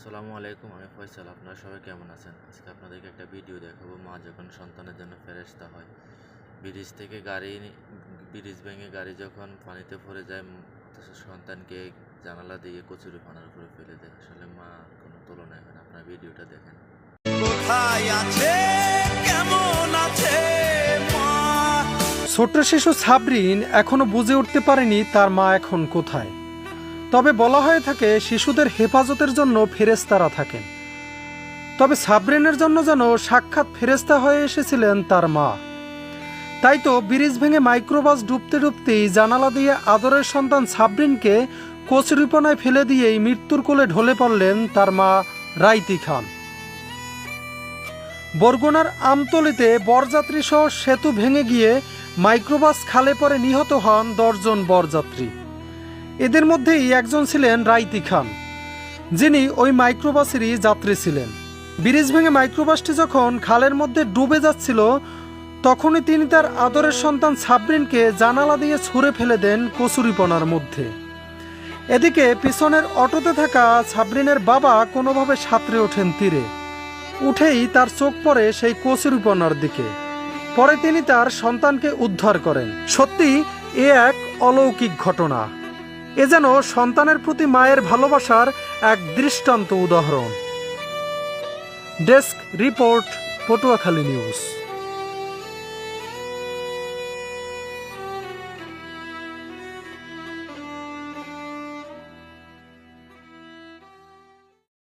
আসসালামু আলাইকুম, আমি ফয়সাল। আপনারা সবাই কেমন আছেন? আজকে আপনাদেরকে একটা ভিডিও দেখাবো। মা যখন সন্তানের জন্য ফেরেশতা হয়, ব্রিজ ভেঙে গাড়ি যখন পানিতে পড়ে যায়, সন্তানকে জানালা দিয়ে কচুরিপানার উপরে ফেলে দেয়। আসলে মা কোনো তুলনায় হয় না। আপনারা ভিডিওটা দেখেন। কোথায় আছে, কেমন আছে মা? ছোট্ট শিশু সাবরিন এখনো বুঝে উঠতে পারেনি তার মা এখন কোথায়। তবে বলা হয়ে থাকে শিশুদের হেফাজতের জন্য ফেরেশতারা থাকেন। তবে সাবরিনের জন্য যেন সাক্ষাৎ ফেরেশতা হয়ে এসেছিলেন তার মা। তাই তো ব্রিজ ভেঙে মাইক্রোবাস ডুবতে ডুবতেই জানালা দিয়ে আদরের সন্তান সাবরিনকে কচুরিপানায় ফেলে দিয়েই মৃত্যুর কোলে ঢলে পড়লেন তার মা রাইতি খান। বরগুনার আমতলীতে বরযাত্রী সহ সেতু ভেঙে গিয়ে মাইক্রোবাস খালে পড়ে নিহত হন 10 জন বরযাত্রী। এদের মধ্যেই একজন ছিলেন রাইতি খান, যিনি ওই মাইক্রোবাসেরই যাত্রী ছিলেন। ব্রিজ ভেঙে মাইক্রোবাসটি যখন খালের মধ্যে ডুবে যাচ্ছিল, তখনই তিনি তার আদরের সন্তান সাবরিনকে জানালা দিয়ে ছুঁড়ে ফেলে দেন কচুরিপানার মধ্যে। এদিকে পিছনের অটোতে থাকা সাবরিনের বাবা কোনোভাবে সাঁতরে ওঠেন তীরে। উঠেই তার চোখ পড়ে সেই কচুরিপানার দিকে। পরে তিনি তার সন্তানকে উদ্ধার করেন। সত্যি এ এক অলৌকিক ঘটনা। এ যেন সন্তানের প্রতি মায়ের ভালোবাসার এক দৃষ্টান্ত উদাহরণ। Desk report, Patuakhali news.